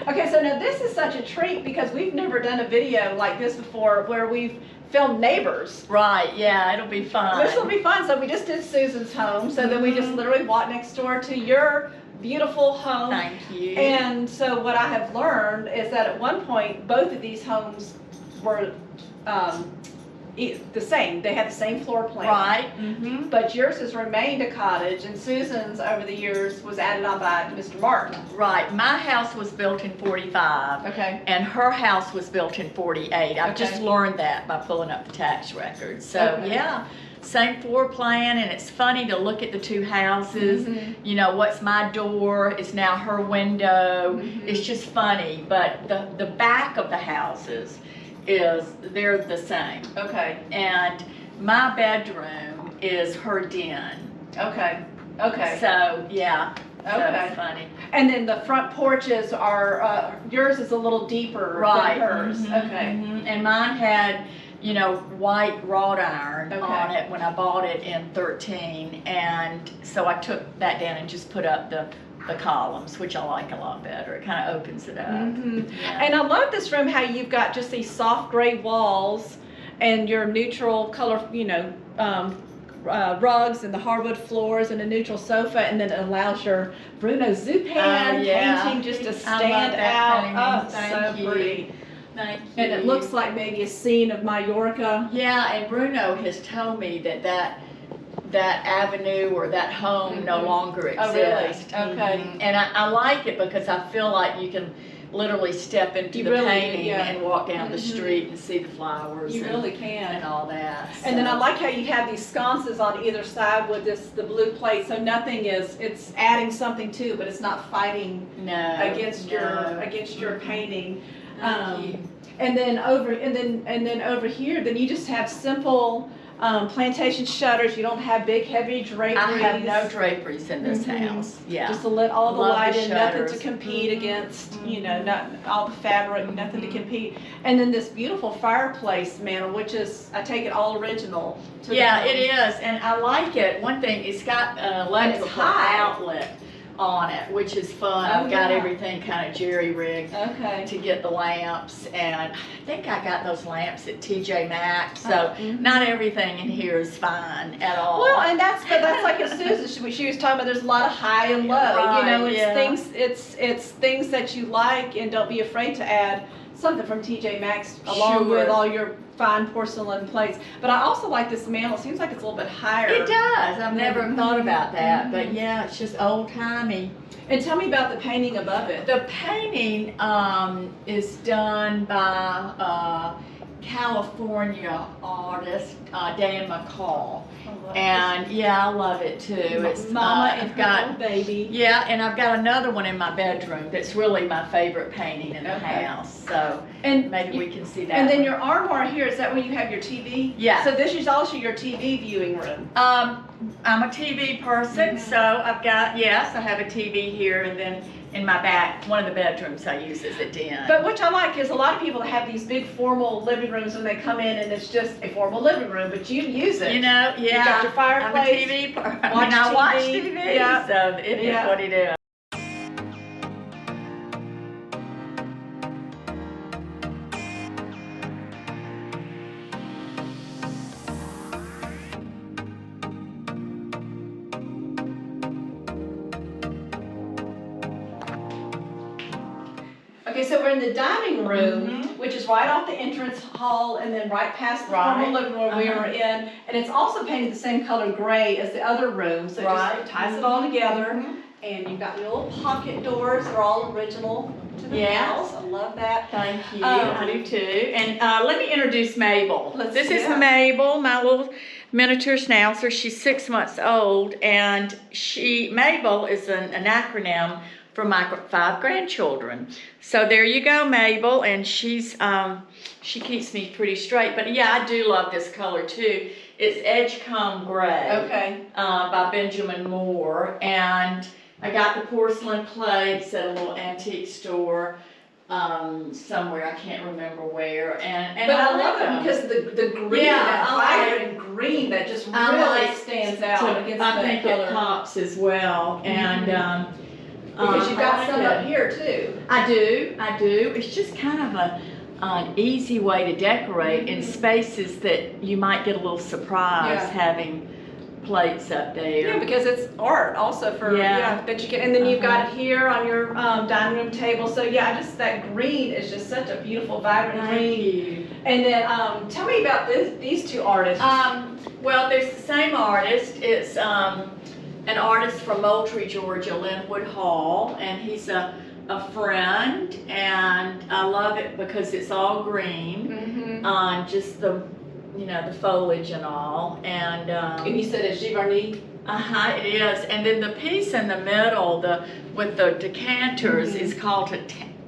Okay, so now this is such a treat because we've never done a video like this before where we've filmed neighbors. Right, yeah, it'll be fun. This will be fun. So we just did Susan's home. So then we just literally walked next door to your beautiful home. Thank you. And so what I have learned is that at one point, both of these homes were the same. They had the same floor plan. Right. But yours has remained a cottage, and Susan's over the years was added on by Mr. Martin. Right. My house was built in 45. Okay. And her house was built in 48. I've Okay. just learned that by pulling up the tax records. So yeah, same floor plan, and it's funny to look at the two houses. You know, what's my door is now her window. It's just funny, but the back of the houses they're the same. Okay. And my bedroom is her den. Okay. Okay. So yeah. So Okay. it's funny. And then the front porches are yours is a little deeper than hers. Okay. And mine had, you know, white wrought iron Okay. on it when I bought it in 13, and so I took that down and just put up the columns, which I like a lot better. It kind of opens it up. Yeah. And I love this room, how you've got just these soft gray walls and your neutral color, you know, rugs and the hardwood floors and a neutral sofa, and then it allows your Bruno Zupan painting just to stand out. Oh, so pretty. Thank you. And it looks like maybe a scene of Mallorca. Yeah, and Bruno has told me that avenue or that home no longer exists. Oh, really? Okay. And I like it because I feel like you can literally step into the painting and walk down the street and see the flowers. You really can. And all that. And then I like how you have these sconces on either side with the blue plate, so nothing it's adding something to, but it's not fighting against your painting. And then over here, then you just have simple plantation shutters. You don't have big heavy draperies. I have no draperies in this house. Yeah. Just to let all the light in, nothing to shutters. compete against, you know, not all the fabric, nothing to compete. And then this beautiful fireplace mantel, which is, I take it, all original. Yeah, it is, and I like it. One thing, it's got an electrical outlet on it, which is fun. I've got everything kind of jerry-rigged to get the lamps, and I think I got those lamps at TJ Maxx, so not everything in here is fine at all. Well, and that's like as Susan, she was talking about, there's a lot of high and low. You know, it's things that you like, and don't be afraid to add something from TJ Maxx along with all your fine porcelain plates. But I also like this mantle. It seems like it's a little bit higher. It does. I've never thought about that, but yeah, it's just old-timey. And tell me about the painting above it. The painting is done by California artist Dan McCall. And yeah, I love it too. It's Mama and her little baby. Yeah, and I've got another one in my bedroom that's really my favorite painting in the house. So maybe we can see that. And then your armoire here, is that where you have your TV? Yeah. So this is also your TV viewing room. I'm a TV person, so I've got, I have a TV here, and then in my back, one of the bedrooms I use as a den. But which I like is a lot of people have these big formal living rooms when they come in, and it's just a formal living room, but you use it. You know, You got your fireplace. I'm a TV person. I watch TV, so it is what it is. Okay, so we're in the dining room, which is right off the entrance hall and then right past the formal living room we were in. And it's also painted the same color gray as the other room, so it just ties it all together. And you've got your little pocket doors. They're all original to the house. I love that. Thank you. I do too. And let me introduce Mabel. This is Mabel, my little miniature schnauzer. She's 6 months old, and Mabel is an acronym for my 5 grandchildren. So there you go, Mabel, and she keeps me pretty straight. But yeah, I do love this color too. It's Edgecombe Gray by Benjamin Moore, and I got the porcelain plates at a little antique store somewhere, I can't remember where, and but I love them because the green, that vibrant green that just really stands out against I think color. it pops as well, and Because you've got I some like up it. here too. I do. It's just kind of an easy way to decorate in spaces that you might get a little surprise Yeah. having plates up there. Yeah, because it's art also for, Yeah. that you can, and then you've got it here on your dining room table. So yeah, just that green is just such a beautiful, vibrant Thank green. you. And then tell me about these two artists. Well, there's the same artist. It's an artist from Moultrie, Georgia, Linwood Hall, and he's a friend, and I love it because it's all green, just the the foliage and all, and you said it's Giverny? it is. And then the piece in the middle, with the decanters, is called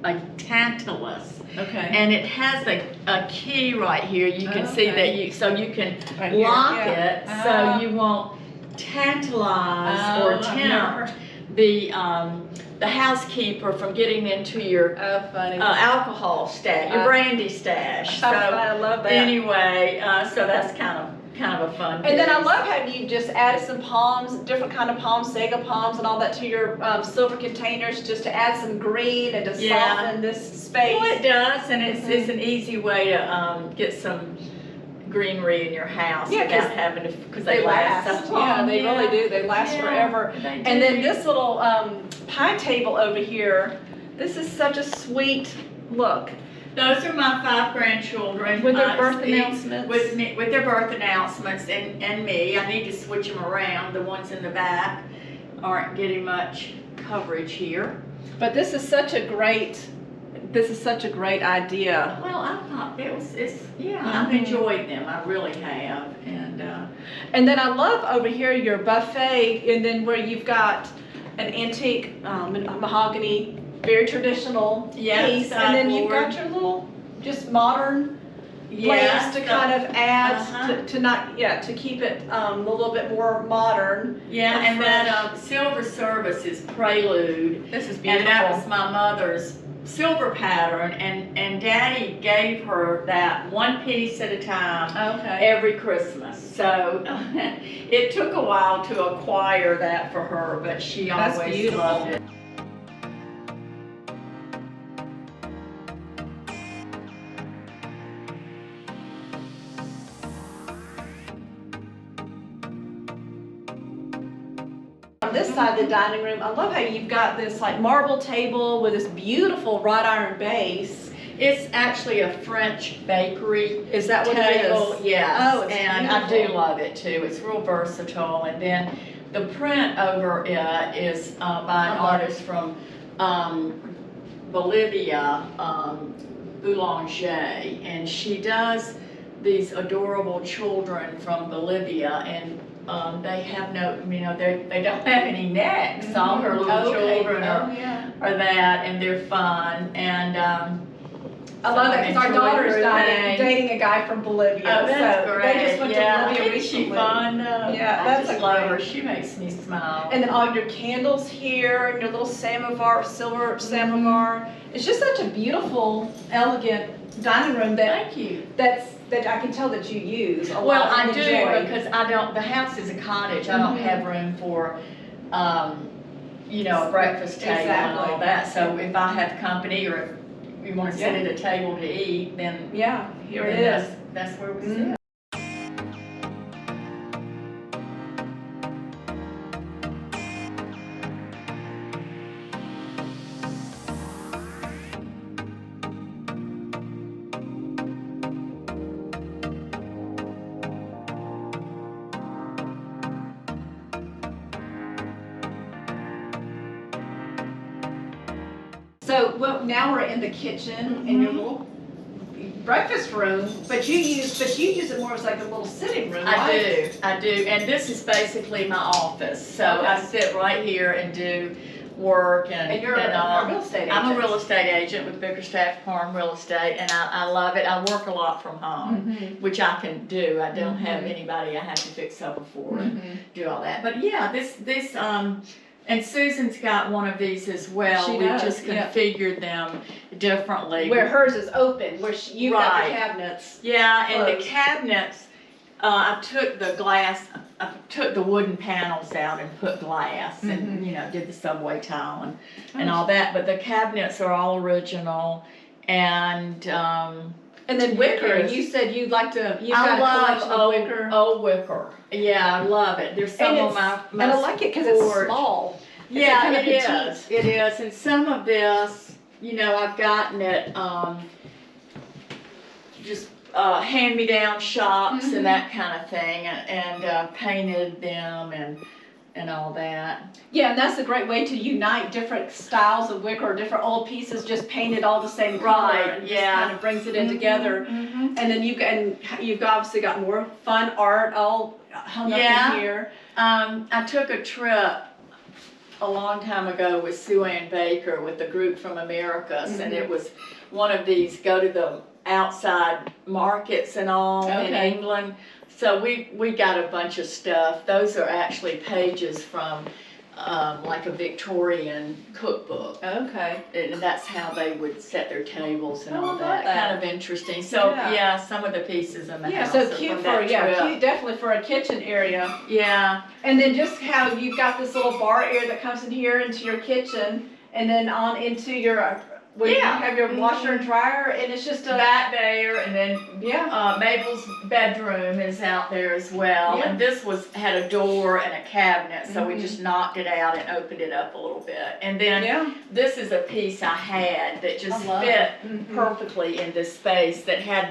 a tantalus. Okay. And it has a key right here. You can see that you can Right here, lock yeah. it so you won't tantalize or tempt the housekeeper from getting into your funny. alcohol stash, your brandy stash. So I love that. anyway, so that's kind of a fun. And then I piece. love how you just added some palms, different kind of palms, sago palms, and all that to your silver containers, just to add some green and to soften this space. Well, it does, and it's an easy way to get some greenery in your house without having to, because they last so long. Yeah, they really do. They last forever. They do. And then this little pie table over here, this is such a sweet look. Those are my 5 grandchildren. With their birth announcements. With their birth announcements and me. I need to switch them around. The ones in the back aren't getting much coverage here. But this is such a great idea. Well, I thought I've enjoyed them. I really have. And then I love over here your buffet, and then where you've got an antique mahogany, very traditional piece, and then you've got your little just modern lamps to kind of add to keep it a little bit more modern. Yeah, and that silver service is Prelude. This is beautiful. And that was my mother's silver pattern, and Daddy gave her that one piece at a time every Christmas. So it took a while to acquire that for her, but she always loved it. On this side of the dining room, I love how you've got this like marble table with this beautiful wrought iron base. It's actually a French bakery. Is that what table. it is? Yes. Oh, it's and beautiful. I do love it too. It's real versatile. And then the print over it is by an artist from Bolivia, Boulanger, and she does these adorable children from Bolivia, and they have they don't have any necks. All her little children are that, and they're fun. And I love that because our daughter's dating a guy from Bolivia. Oh, that's so great. They just went to Bolivia recently. Isn't she fun? Yeah, I that's just love her. She makes me smile. And then all your candles here, and your little samovar, silver samovar. It's just such a beautiful, elegant dining room that that I can tell that you use a lot. Well, I do enjoy. because I don't. The house is a cottage. I don't have room for, a breakfast table and all that. So if I have company or if we want to sit at a table to eat, then here it is. That's where we sit. So now we're in the kitchen in your little breakfast room, but you use it more as like a little sitting room. Right? I do, and this is basically my office. So I sit right here and do work and you're a real estate agent. I'm a real estate agent with Bickerstaff Farm Real Estate, and I love it. I work a lot from home, which I can do. I don't have anybody I have to fix supper for and do all that. But yeah, this and Susan's got one of these as well. She We does, just configured them differently. Where hers is open, where you've got the cabinets. Yeah, and the closed. cabinets I took the glass, I took the wooden panels out and put glass and, did the subway tile and all that. But the cabinets are all original and then wicker. You said you'd like to. You've got a collection of wicker. Old wicker. Yeah, I love it. There's some of my and I like it because it's small. Yeah, it is. It is. And some of this, I've gotten it just hand-me-down shops and that kind of thing, and painted them and all that. Yeah, and that's a great way to unite different styles of wicker or different old pieces, just painted all the same color, and just kind of brings it in together. And then you've obviously got more fun art all hung up in here. I took a trip a long time ago with Sue Ann Baker with the group from Americas, and it was one of these go to the outside markets and all in England. So we got a bunch of stuff. Those are actually pages from like a Victorian cookbook. Okay. And that's how they would set their tables and all that. Kind of interesting. So yeah, some of the pieces in the house. So cute for cute, definitely for a kitchen area. Yeah. And then just how you've got this little bar area that comes in here into your kitchen, and then on into your you have your washer and dryer, and it's just a back there, and then Mabel's bedroom is out there as well. And this had a door and a cabinet, so we just knocked it out and opened it up a little bit. And then this is a piece I had that just fit perfectly in this space, that had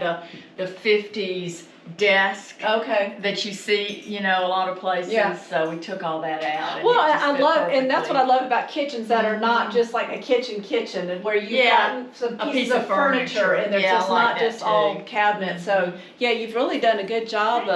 the 50s desk that you see, a lot of places. So we took all that out. Well, I love, and that's what I love about kitchens that are not just like a kitchen, and where you've got some pieces of furniture, and they're just not just all cabinets. So yeah, you've really done a good job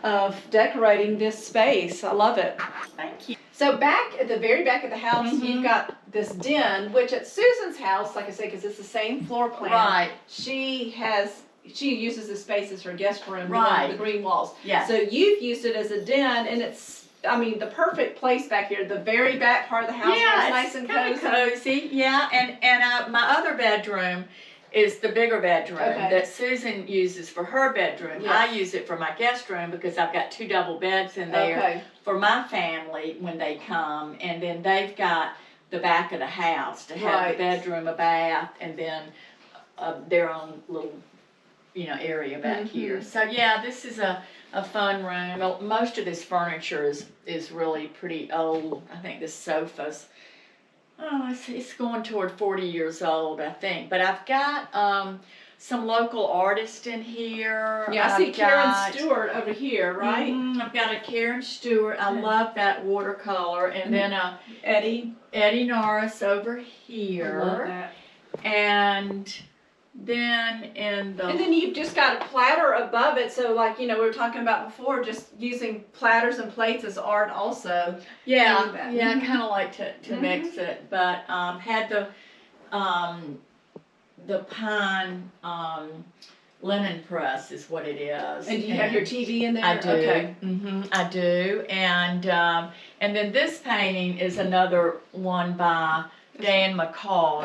of decorating this space. I love it. Thank you. So back at the very back of the house, you've got this den, which at Susan's house, like I say, because it's the same floor plan. Right. She uses this space as her guest room, the green walls. Yeah. So you've used it as a den, and it's, the perfect place back here. The very back part of the house is nice and cozy. Yeah, and my other bedroom is the bigger bedroom that Susan uses for her bedroom. I use it for my guest room because I've got 2 double beds in there for my family when they come, and then they've got the back of the house to have the bedroom, a bath, and then their own little area back here. So yeah, this is a fun room. Most of this furniture is really pretty old. I think this sofa's it's going toward 40 years old, I think. But I've got some local artists in here. Yeah, I see Karen Stewart over here, right? I've got a Karen Stewart. I love that watercolor, and then Eddie Norris over here. I love that. And then and then you've just got a platter above it, so like we were talking about before, just using platters and plates as art also. I kind of like to mix it, but had the pine linen press is what it is. And do you have your TV in there? I do. Okay. I do, and then this painting is another one by Dan McCall,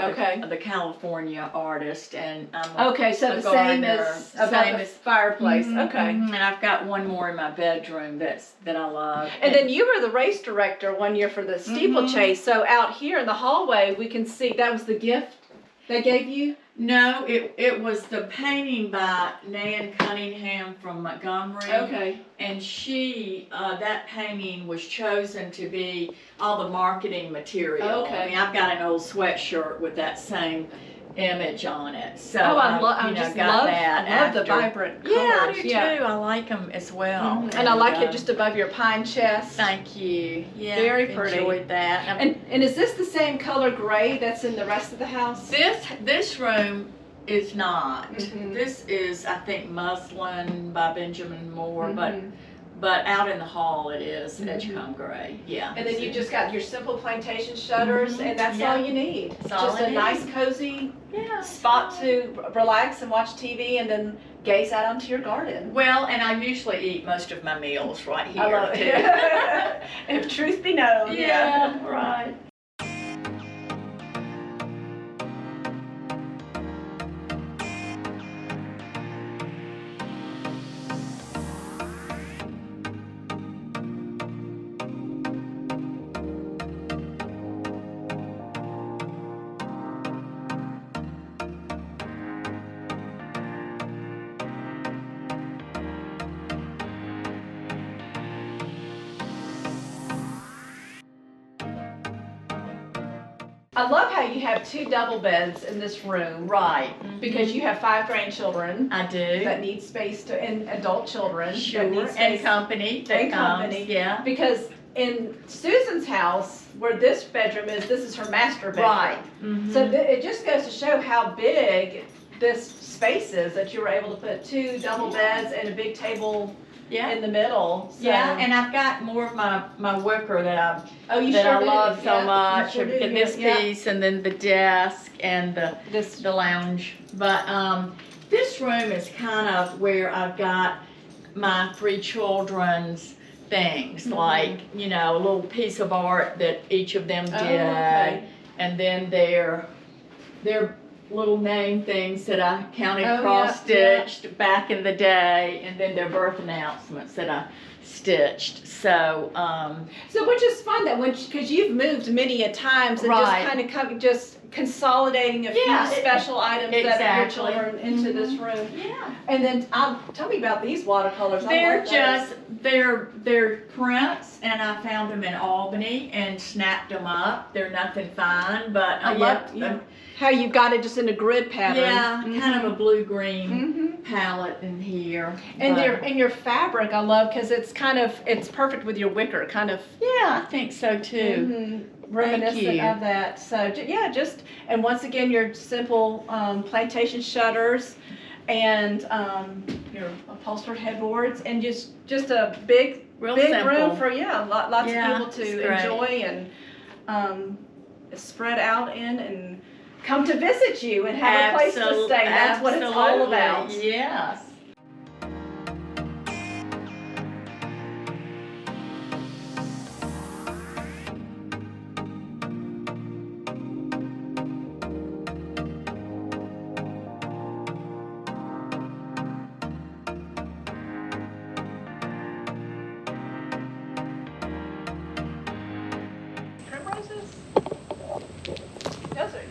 the California artist, and I'm so the same as about the fireplace. And I've got one more in my bedroom that I love. And then you were the race director one year for the steeplechase. So out here in the hallway, we can see that was the gift they gave you. No, it was the painting by Nan Cunningham from Montgomery. Okay. And she, that painting was chosen to be all the marketing material. Okay. I've got an old sweatshirt with that same image on it. So I love the vibrant colors. Yeah, I do too. I like them as well. And I like it just above your pine chest. Thank you. Yeah, very pretty. Enjoyed that. And is this the same color gray that's in the rest of the house? This room is not. This is, I think, muslin by Benjamin Moore, but out in the hall it is Edgecombe gray. Yeah. And then you just got your simple plantation shutters, and that's all you need. Just a nice, cozy spot to relax and watch TV, and then gaze out onto your garden. Well, and I usually eat most of my meals right here. I love it. If truth be known. Yeah, right. I love how you have 2 double beds in this room. Right. Because you have 5 grandchildren. I do. That need space to, and adult children. Sure. That need space. And company. That And company. comes, yeah. Because in Susan's house, where this bedroom is, this is her master bedroom. Right. So it just goes to show how big this space is, that you were able to put 2 double beds and a big table Yeah. in the middle. So. Yeah, and I've got more of my wicker that I you sure do. love so Yeah, you much. sure do. And this Yeah. piece, and then the desk, and the lounge. But this room is kind of where I've got my 3 children's things, like, you know, a little piece of art that each of them did, and then their little name things that I counted cross-stitched back in the day, and then their birth announcements that I stitched. So, so which is fun that because you've moved many a times and just consolidating a few special items that are your children into this room. Yeah. And then tell me about these watercolors. They're prints, and I found them in Albany and snapped them up. They're nothing fine, but I love how you've got it just in a grid pattern. Yeah, kind of a blue-green palette in here. And your fabric I love, because it's perfect with your wicker, kind of. Yeah, I think so too. Reminiscent of that. So yeah, and once again your simple plantation shutters and your upholstered headboards, and just a big room for lots of people to enjoy and spread out in and come to visit you and have a place to stay. That's what it's all about. Yes. Primroses? Those are,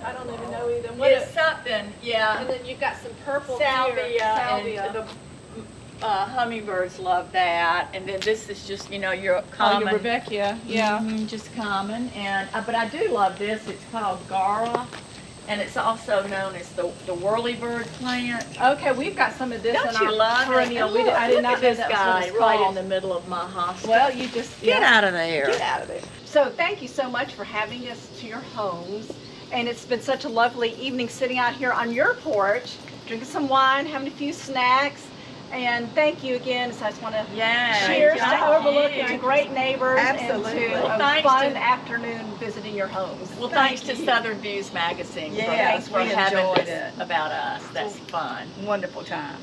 I don't even know either. It's something, yeah. And then you've got some purple Salvia, here. and the hummingbirds love that. And then this is just, your common. Your Rebecca, yeah. Just common. And but I do love this. It's called Gara, and it's also known as the whirlybird plant. Okay, we've got some of this Don't in you our love perennial. it? I did not know this that guy was what it's right called. in the middle of my hospital. Well, you just Get out of there. Get out of there. So thank you so much for having us to your homes. And it's been such a lovely evening sitting out here on your porch, drinking some wine, having a few snacks. And thank you again. So I just want to cheers to Overlook and to great neighbors and to a fun afternoon visiting your homes. Well, thanks to Southern Views Magazine for having this about us. That's fun. Wonderful time.